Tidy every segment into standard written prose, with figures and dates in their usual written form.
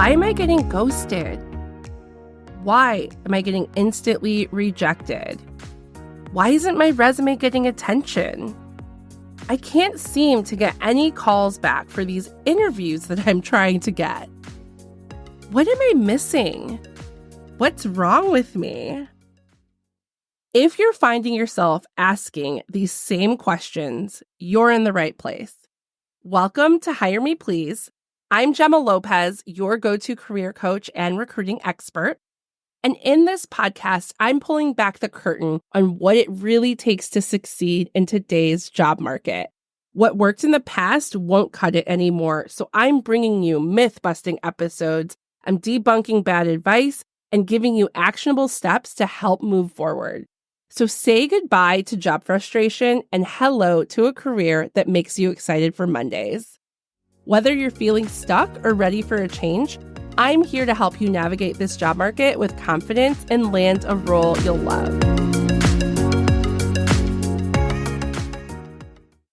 Why am I getting ghosted? Why am I getting instantly rejected? Why isn't my resume getting attention? I can't seem to get any calls back for these interviews that I'm trying to get. What am I missing? What's wrong with me? If you're finding yourself asking these same questions, you're in the right place. Welcome to Hire Me Pls. I'm Gemma Lopez, your go-to career coach and recruiting expert. And in this podcast, I'm pulling back the curtain on what it really takes to succeed in today's job market. What worked in the past won't cut it anymore, so I'm bringing you myth-busting episodes. I'm debunking bad advice and giving you actionable steps to help move forward. So say goodbye to job frustration and hello to a career that makes you excited for Mondays. Whether you're feeling stuck or ready for a change, I'm here to help you navigate this job market with confidence and land a role you'll love.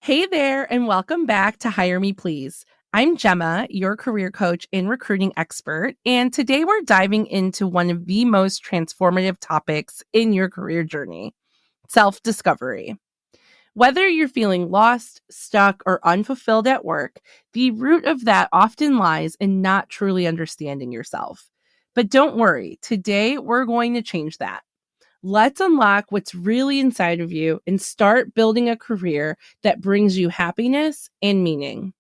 Hey there, and welcome back to Hire Me Pls. I'm Gemma, your career coach and recruiting expert, and today we're diving into one of the most transformative topics in your career journey, self-discovery. Whether you're feeling lost, stuck, or unfulfilled at work, the root of that often lies in not truly understanding yourself. But don't worry, today we're going to change that. Let's unlock what's really inside of you and start building a career that brings you happiness and meaning.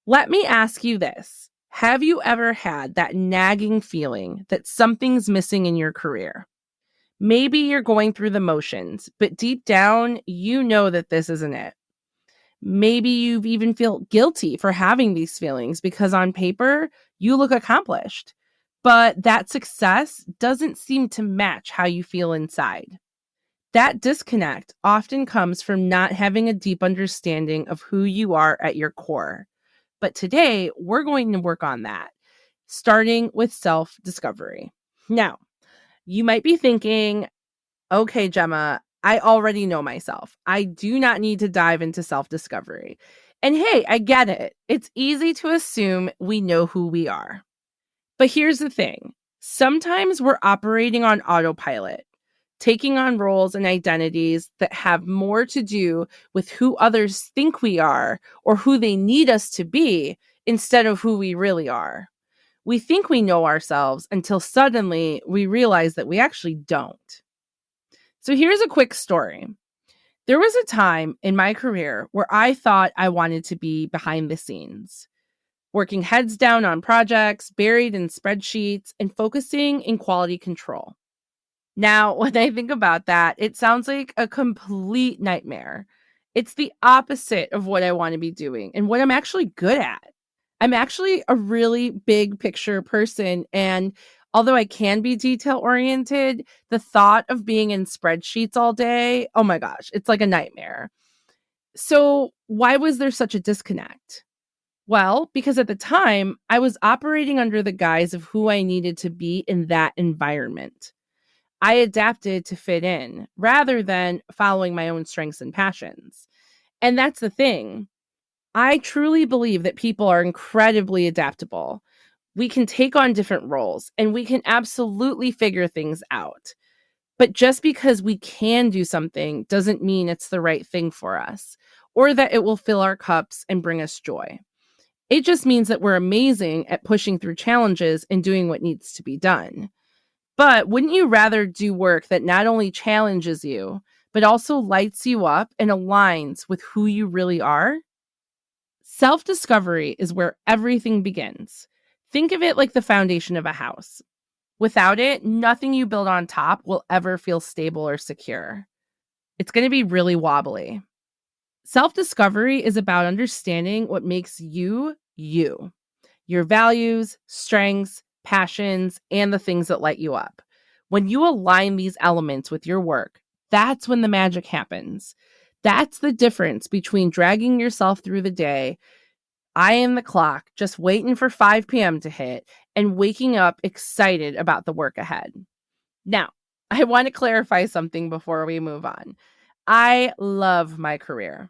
Let me ask you this. Have you ever had that nagging feeling that something's missing in your career? Maybe you're going through the motions, but deep down, you know that this isn't it. Maybe you've even feel guilty for having these feelings because on paper, you look accomplished. But that success doesn't seem to match how you feel inside. That disconnect often comes from not having a deep understanding of who you are at your core. But today, we're going to work on that, starting with self-discovery. Now, you might be thinking, okay, Gemma, I already know myself. I do not need to dive into self-discovery. And hey, I get it. It's easy to assume we know who we are. But here's the thing. Sometimes we're operating on autopilot, taking on roles and identities that have more to do with who others think we are or who they need us to be instead of who we really are. We think we know ourselves until suddenly we realize that we actually don't. So here's a quick story. There was a time in my career where I thought I wanted to be behind the scenes, working heads down on projects, buried in spreadsheets, and focusing in quality control. Now, when I think about that, it sounds like a complete nightmare. It's the opposite of what I want to be doing and what I'm actually good at. I'm actually a really big picture person, and although I can be detail oriented, the thought of being in spreadsheets all day, oh my gosh, it's like a nightmare. So why was there such a disconnect? Well, because at the time, I was operating under the guise of who I needed to be in that environment. I adapted to fit in rather than following my own strengths and passions. And that's the thing. I truly believe that people are incredibly adaptable. We can take on different roles and we can absolutely figure things out. But just because we can do something doesn't mean it's the right thing for us or that it will fill our cups and bring us joy. It just means that we're amazing at pushing through challenges and doing what needs to be done. But wouldn't you rather do work that not only challenges you, but also lights you up and aligns with who you really are? Self-discovery is where everything begins. Think of it like the foundation of a house. Without it, nothing you build on top will ever feel stable or secure. It's going to be really wobbly. Self-discovery is about understanding what makes you, you. Your values, strengths, passions, and the things that light you up. When you align these elements with your work, that's when the magic happens. That's the difference between dragging yourself through the day, eyeing the clock, just waiting for 5 p.m. to hit, and waking up excited about the work ahead. Now, I want to clarify something before we move on. I love my career,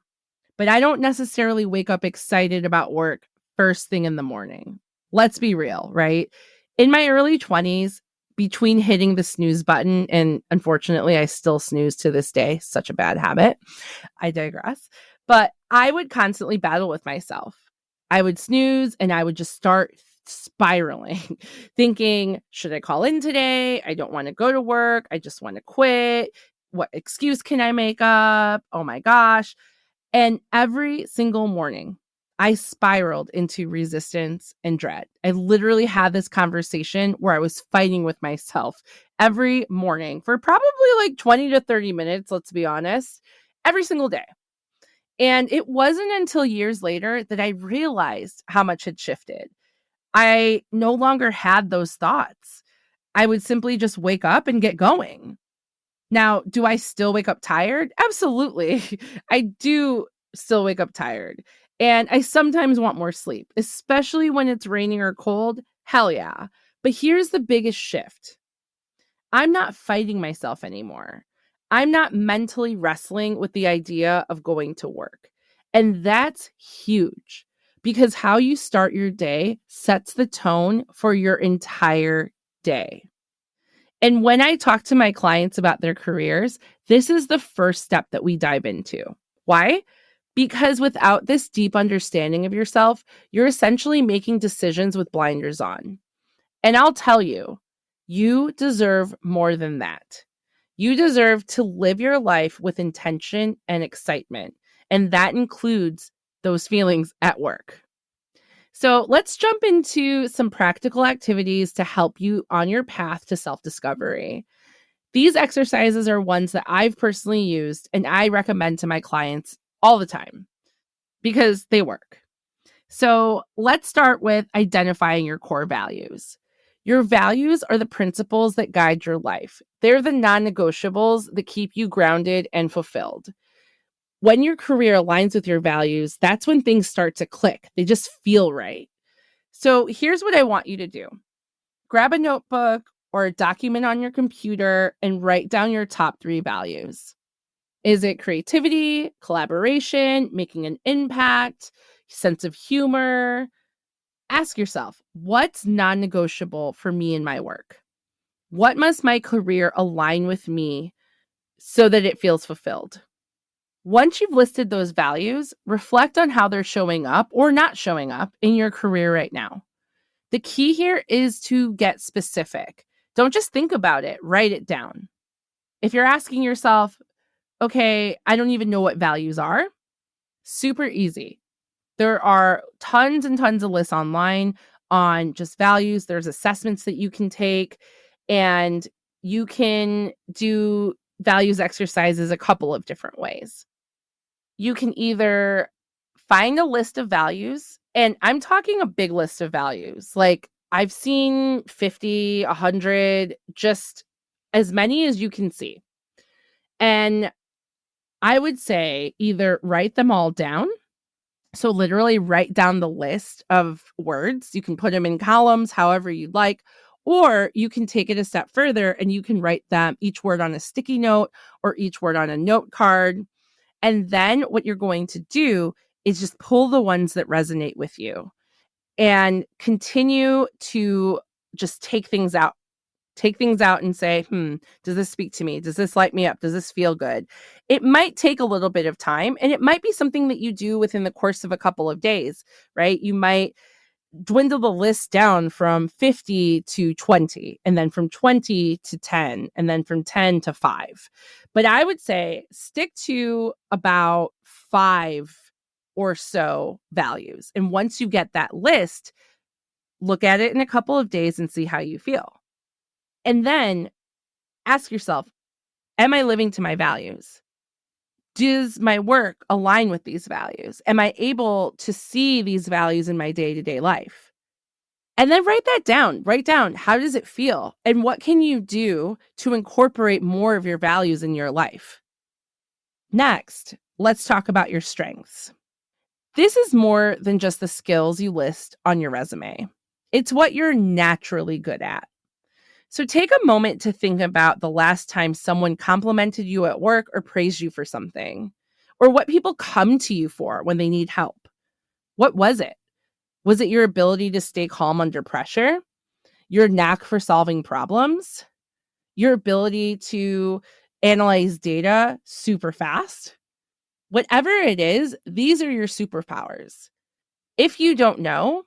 but I don't necessarily wake up excited about work first thing in the morning. Let's be real, right? In my early 20s, between hitting the snooze button, and unfortunately, I still snooze to this day, such a bad habit. I digress. But I would constantly battle with myself. I would snooze and I would just start spiraling, thinking, should I call in today? I don't want to go to work. I just want to quit. What excuse can I make up? Oh my gosh. And every single morning, I spiraled into resistance and dread. I literally had this conversation where I was fighting with myself every morning for probably like 20 to 30 minutes, let's be honest, every single day. And it wasn't until years later that I realized how much had shifted. I no longer had those thoughts. I would simply just wake up and get going. Now, do I still wake up tired? Absolutely. I do still wake up tired. And I sometimes want more sleep, especially when it's raining or cold. Hell yeah. But here's the biggest shift. I'm not fighting myself anymore. I'm not mentally wrestling with the idea of going to work. And that's huge because how you start your day sets the tone for your entire day. And when I talk to my clients about their careers, this is the first step that we dive into. Why? Because without this deep understanding of yourself, you're essentially making decisions with blinders on. And I'll tell you, you deserve more than that. You deserve to live your life with intention and excitement. And that includes those feelings at work. So let's jump into some practical activities to help you on your path to self-discovery. These exercises are ones that I've personally used and I recommend to my clients all the time because they work. So let's start with identifying your core values. Your values are the principles that guide your life. They're the non-negotiables that keep you grounded and fulfilled. When your career aligns with your values, that's when things start to click. They just feel right. So here's what I want you to do. Grab a notebook or a document on your computer and write down your top 3 values. Is it creativity, collaboration, making an impact, sense of humor? Ask yourself, what's non-negotiable for me in my work? What must my career align with me so that it feels fulfilled? Once you've listed those values, reflect on how they're showing up or not showing up in your career right now. The key here is to get specific. Don't just think about it, write it down. If you're asking yourself, okay, I don't even know what values are, super easy. There are tons and tons of lists online on just values. There's assessments that you can take, and you can do values exercises a couple of different ways. You can either find a list of values, and I'm talking a big list of values. Like I've seen 50, 100, just as many as you can see. And I would say either write them all down. So literally write down the list of words. You can put them in columns, however you'd like, or you can take it a step further and you can write them each word on a sticky note or each word on a note card. And then what you're going to do is just pull the ones that resonate with you and continue to just take things out. Take things out and say, does this speak to me? Does this light me up? Does this feel good? It might take a little bit of time, and it might be something that you do within the course of a couple of days, right? You might dwindle the list down from 50 to 20, and then from 20 to 10, and then from 10 to 5. But I would say stick to about 5 or so values. And once you get that list, look at it in a couple of days and see how you feel. And then ask yourself, am I living to my values? Does my work align with these values? Am I able to see these values in my day-to-day life? And then write that down. Write down, how does it feel? And what can you do to incorporate more of your values in your life? Next, let's talk about your strengths. This is more than just the skills you list on your resume. It's what you're naturally good at. So take a moment to think about the last time someone complimented you at work or praised you for something, or what people come to you for when they need help. What was it? Was it your ability to stay calm under pressure? your knack for solving problems, your ability to analyze data super fast. Whatever it is, these are your superpowers. If you don't know,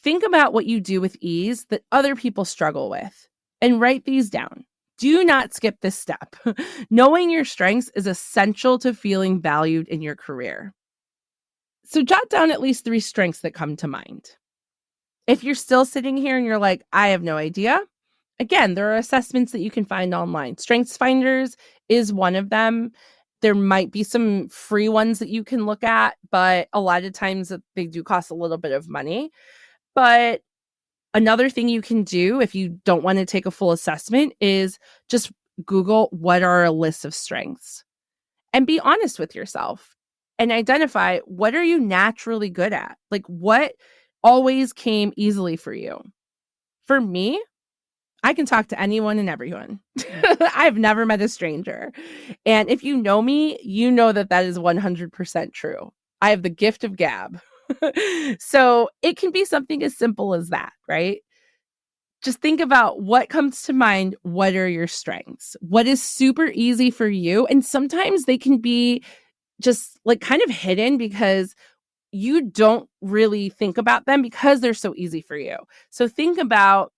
think about what you do with ease that other people struggle with and write these down. Do not skip this step. Knowing your strengths is essential to feeling valued in your career. So jot down at least 3 strengths that come to mind. If you're still sitting here and you're like, I have no idea, again, there are assessments that you can find online. Strengths Finders is one of them. There might be some free ones that you can look at, but a lot of times they do cost a little bit of money. But another thing you can do if you don't want to take a full assessment is just Google what are a list of strengths and be honest with yourself and identify what are you naturally good at? Like what always came easily for you? For me, I can talk to anyone and everyone. I've never met a stranger. And if you know me, you know that that is 100% true. I have the gift of gab. So it can be something as simple as that, right? Just think about what comes to mind. What are your strengths? What is super easy for you? And sometimes they can be just like kind of hidden because you don't really think about them because they're so easy for you. So think about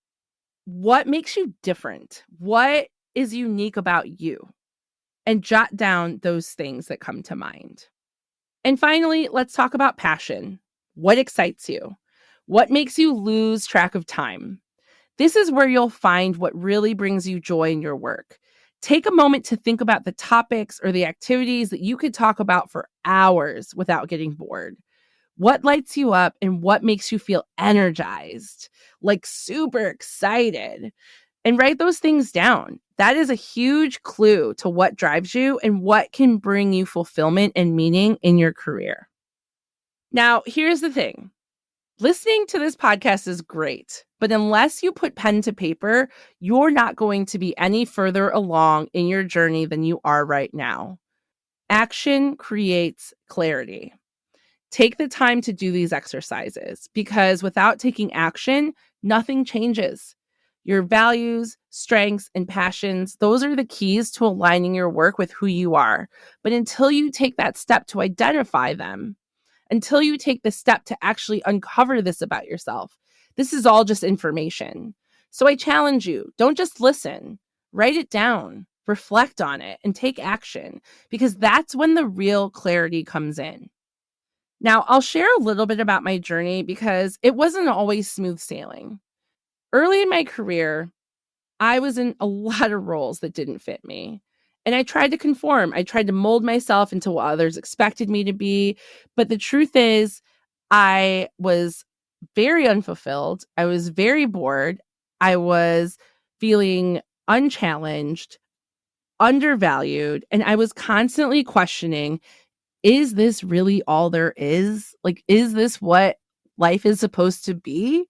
what makes you different? What is unique about you? And jot down those things that come to mind. And finally, let's talk about passion. What excites you? What makes you lose track of time? This is where you'll find what really brings you joy in your work. Take a moment to think about the topics or the activities that you could talk about for hours without getting bored. What lights you up and what makes you feel energized, like super excited? And write those things down. That is a huge clue to what drives you and what can bring you fulfillment and meaning in your career. Now, here's the thing. Listening to this podcast is great, but unless you put pen to paper, you're not going to be any further along in your journey than you are right now. Action creates clarity. Take the time to do these exercises because without taking action, nothing changes. Your values, strengths, and passions, those are the keys to aligning your work with who you are. But until you take that step to identify them, until you take the step to actually uncover this about yourself, this is all just information. So I challenge you, don't just listen, write it down, reflect on it, and take action because that's when the real clarity comes in. Now, I'll share a little bit about my journey because it wasn't always smooth sailing. Early in my career, I was in a lot of roles that didn't fit me. And I tried to conform. I tried to mold myself into what others expected me to be. But the truth is, I was very unfulfilled. I was very bored. I was feeling unchallenged, undervalued, and I was constantly questioning, is this really all there is? Like, is this what life is supposed to be?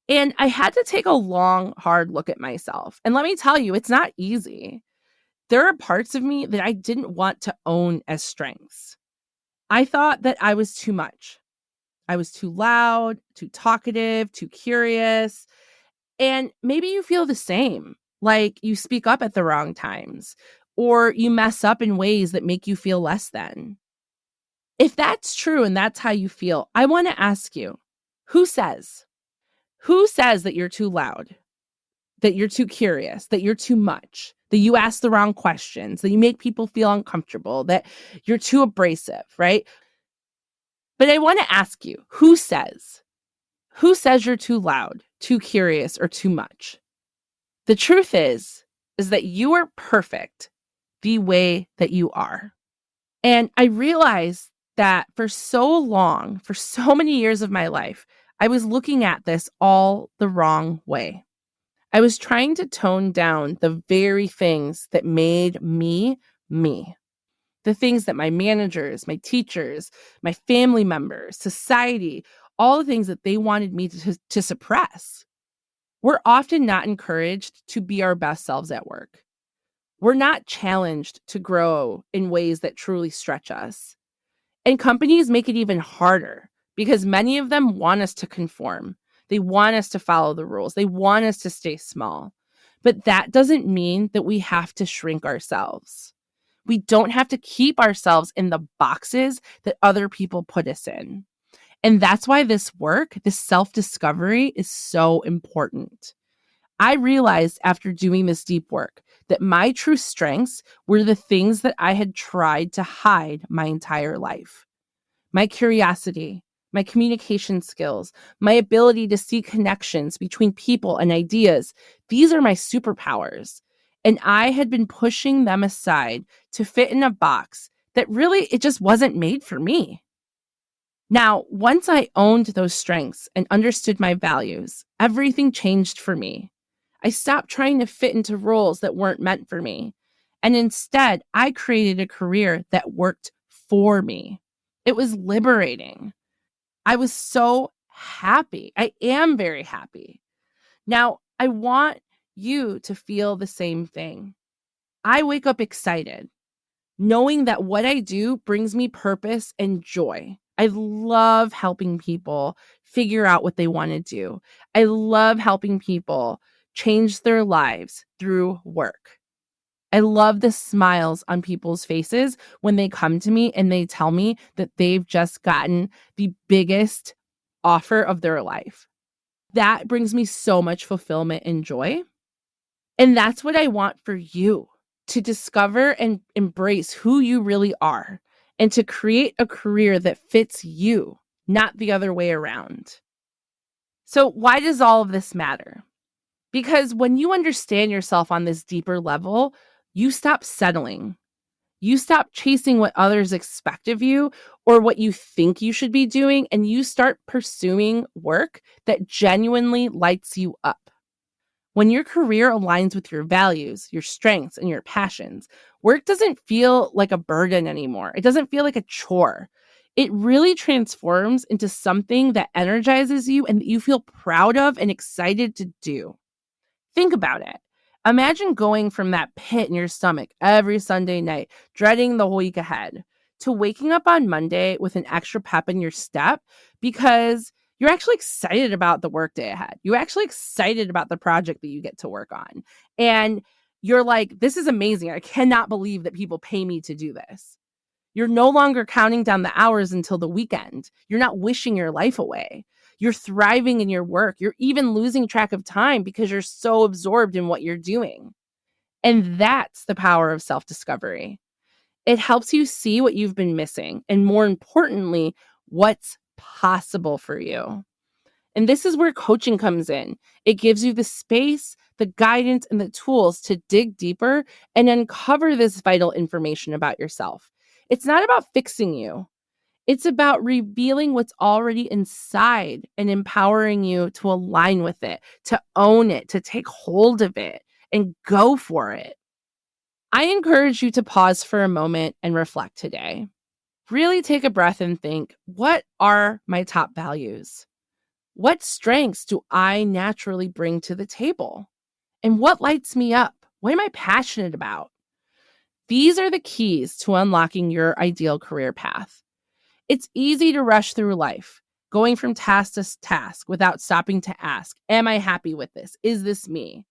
And I had to take a long, hard look at myself. And let me tell you, it's not easy. There are parts of me that I didn't want to own as strengths. I thought that I was too much. I was too loud, too talkative, too curious. And maybe you feel the same, like you speak up at the wrong times, or you mess up in ways that make you feel less than. If that's true and that's how you feel, I want to ask you, who says? Who says that you're too loud, that you're too curious, that you're too much, that you ask the wrong questions, that you make people feel uncomfortable, that you're too abrasive, right? But I want to ask you, who says? Who says you're too loud, too curious, or too much? The truth is that you are perfect the way that you are. And I realized that for so long, for so many years of my life, I was looking at this all the wrong way. I was trying to tone down the very things that made me, me. The things that my managers, my teachers, my family members, society, all the things that they wanted me to suppress. We're often not encouraged to be our best selves at work. We're not challenged to grow in ways that truly stretch us. And companies make it even harder because many of them want us to conform. They want us to follow the rules. They want us to stay small. But that doesn't mean that we have to shrink ourselves. We don't have to keep ourselves in the boxes that other people put us in. And that's why this work, this self-discovery, is so important. I realized after doing this deep work that my true strengths were the things that I had tried to hide my entire life. My curiosity, my communication skills, my ability to see connections between people and ideas. These are my superpowers. And I had been pushing them aside to fit in a box that really, it just wasn't made for me. Now, once I owned those strengths and understood my values, everything changed for me. I stopped trying to fit into roles that weren't meant for me. And instead, I created a career that worked for me. It was liberating. I was so happy. I am very happy. Now, I want you to feel the same thing. I wake up excited, knowing that what I do brings me purpose and joy. I love helping people figure out what they want to do. I love helping people change their lives through work. I love the smiles on people's faces when they come to me and they tell me that they've just gotten the biggest offer of their life. That brings me so much fulfillment and joy. And that's what I want for you, to discover and embrace who you really are and to create a career that fits you, not the other way around. So why does all of this matter? Because when you understand yourself on this deeper level, you stop settling. You stop chasing what others expect of you or what you think you should be doing, and you start pursuing work that genuinely lights you up. When your career aligns with your values, your strengths, and your passions, work doesn't feel like a burden anymore. It doesn't feel like a chore. It really transforms into something that energizes you and that you feel proud of and excited to do. Think about it. Imagine going from that pit in your stomach every Sunday night, dreading the week ahead, to waking up on Monday with an extra pep in your step because you're actually excited about the workday ahead. You're actually excited about the project that you get to work on. And you're like, this is amazing. I cannot believe that people pay me to do this. You're no longer counting down the hours until the weekend. You're not wishing your life away. You're thriving in your work. You're even losing track of time because you're so absorbed in what you're doing. And that's the power of self-discovery. It helps you see what you've been missing, and more importantly, what's possible for you. And this is where coaching comes in. It gives you the space, the guidance, and the tools to dig deeper and uncover this vital information about yourself. It's not about fixing you. It's about revealing what's already inside and empowering you to align with it, to own it, to take hold of it, and go for it. I encourage you to pause for a moment and reflect today. Really take a breath and think, what are my top values? What strengths do I naturally bring to the table? And what lights me up? What am I passionate about? These are the keys to unlocking your ideal career path. It's easy to rush through life, going from task to task without stopping to ask, am I happy with this? Is this me?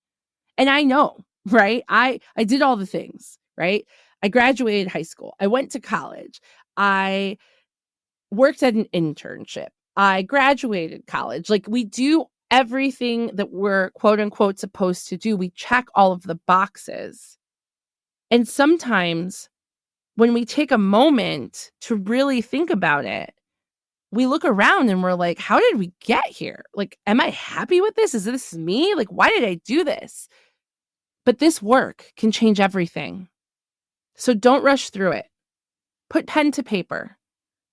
And I know, right? I did all the things, right? I graduated high school. I went to college. I worked at an internship. I graduated college. Like, we do everything that we're quote unquote supposed to do. We check all of the boxes. And sometimes when we take a moment to really think about it, we look around and we're like, how did we get here? Like, am I happy with this? Is this me? Like, why did I do this? But this work can change everything. So don't rush through it. Put pen to paper.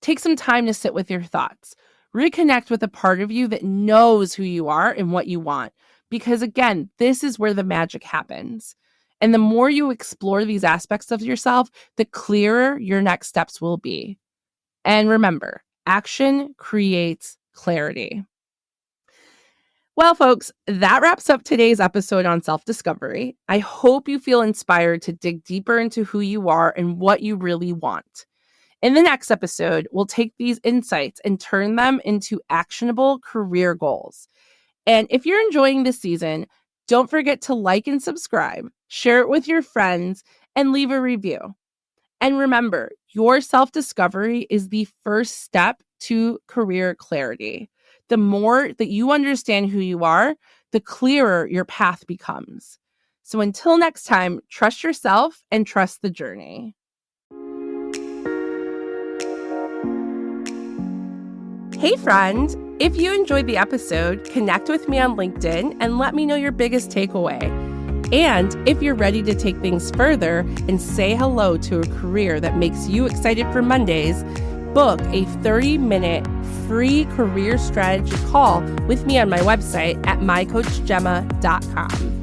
Take some time to sit with your thoughts. Reconnect with a part of you that knows who you are and what you want. Because again, this is where the magic happens. And the more you explore these aspects of yourself, the clearer your next steps will be. And remember, action creates clarity. Well, folks, that wraps up today's episode on self-discovery. I hope you feel inspired to dig deeper into who you are and what you really want. In the next episode, we'll take these insights and turn them into actionable career goals. And if you're enjoying this season, don't forget to like and subscribe, share it with your friends, and leave a review. And remember, your self-discovery is the first step to career clarity. The more that you understand who you are, the clearer your path becomes. So until next time, trust yourself and trust the journey. Hey friend, if you enjoyed the episode, connect with me on LinkedIn and let me know your biggest takeaway. And if you're ready to take things further and say hello to a career that makes you excited for Mondays, book a 30-minute free career strategy call with me on my website at mycoachgemma.com.